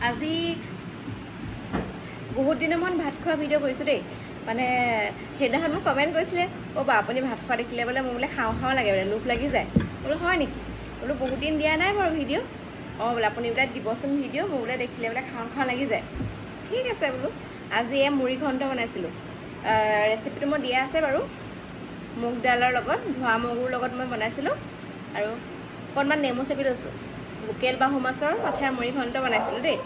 আজি বহুত দিনৰ মান ভাত খোৱা ভিডিঅ' কৰিছোঁ দেই মানে সেইদিনাখন মোক কমেণ্ট কৰিছিলে বা আপুনি ভাত খোৱা দেখিলে বোলে মোক বোলে খাওঁ খাওঁ লাগে বোলে লোভ লাগি যায় বোলো হয় নেকি বোলো বহুত দিন দিয়া নাই বাৰু ভিডিঅ' বোলে আপুনি বোলে দিবচোন ভিডিঅ' মোক বোলে দেখিলে বোলে খাওঁ খাওঁ লাগি যায় ঠিক আছে বোলো আজি মুড়ি ঘণ্ট বনাইছিলোঁ ৰেচিপিটো মই দিয়া আছে বাৰু মুগ দালৰ লগত ধোৱা মগুৰ লগত মই বনাইছিলোঁ আৰু অকণমান নেমু চেপি লৈছোঁ লোকেল বাহু মাছৰ মাথাৰ মুড়ি ঘণ্ট বনাইছিলোঁ দেই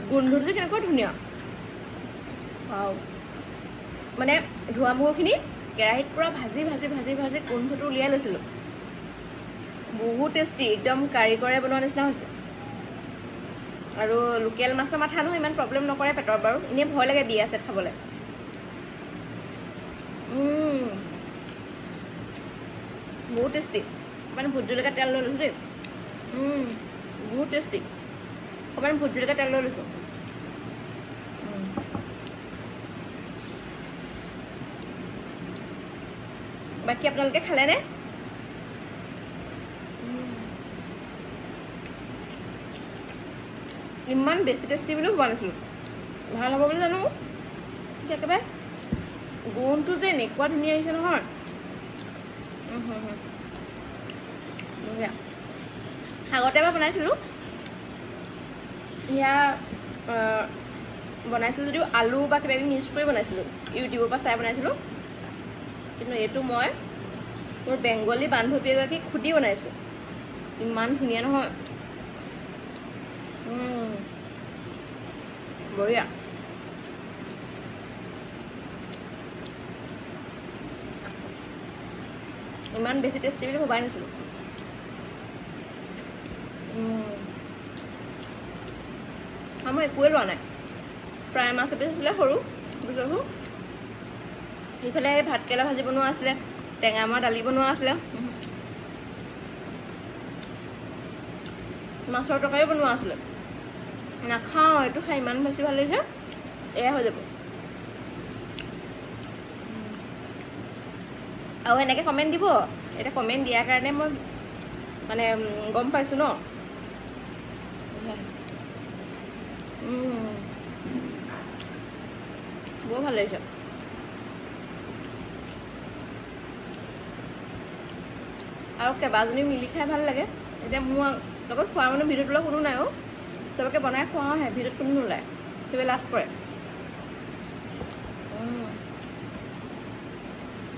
গোন্ধটো কেনেকুৱা ধুনীয়া মানে ধোৱা মগুখিনি কেৰাহীত পূৰা ভাজি ভাজি ভাজি ভাজি গোন্ধটো উলিয়াই লৈছিলোঁ বহুত টেষ্টি একদম কাৰিকৰে বনোৱা নিচিনা হৈছে আৰু লোকেল মাছৰ মাথা নহয় ইমান প্ৰব্লেম নকৰে পেটৰ বাৰু এনেই ভয় লাগে বিয়া চেট খাবলৈ বহুত টেষ্টি অকণমান ভোট জলকীয়া তেল লৈ লৈছোঁ দেই বহুত টেষ্টি অকণমান ভোট জলকীয়া তেল লৈ লৈছোঁ বাকী আপোনালোকে খালেনে ইমান বেছি টেষ্টি বুলিও পোৱা নাছিলোঁ ভাল হ'ব বুলি জানো একেবাৰে গোন্ধটো যে এনেকুৱা ধুনীয়া আহিছে নহয় আগতে এবাৰ বনাইছিলোঁ বনাইছিলোঁ যদিও আলু বা কিবা কিবি মিক্স কৰি বনাইছিলোঁ ইউটিউবৰ পৰা চাই বনাইছিলোঁ কিন্তু এইটো মই মোৰ বেংগলী বান্ধৱী এগৰাকীক খুদি বনাইছোঁ ইমান ধুনীয়া নহয় বঢ়িয়া ইমান বেছি টেষ্টি বুলি ভবাই নাছিলোঁ মই একোৱে লোৱা নাই ফ্ৰাই মাছ এপিচ আছিলে সৰু বুজো সেইফালে ভাতকেৰেলা ভাজি বনোৱা আছিলে টেঙামৰা দালি বনোৱা আছিলে মাছৰ তৰকাৰী বনোৱা আছিলে নাখাওঁ এইটো খাই ইমান বেছি ভাল লাগিছে এয়া হৈ যাব আৰু এনেকৈ কমেণ্ট দিব এতিয়া কমেণ্ট দিয়াৰ কাৰণে মই মানে গম পাইছোঁ ন বৰ ভাল লাগিছে আৰু কেইবাজনী মিলি খাই ভাল লাগে এতিয়া মোৰ লগত খোৱা মানুহ ভিডিঅ'টো লৈ কোনো নাই চবকে বনাই খোৱাওহে ভিডিঅ'ত কোনো নোলায় চবে লাজ কৰে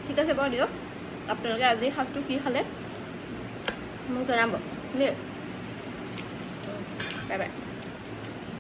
ঠিক আছে বাৰু দিয়ক আপোনালোকে আজি সাজটো কি খালে মোক জনাব দেই বাই বাই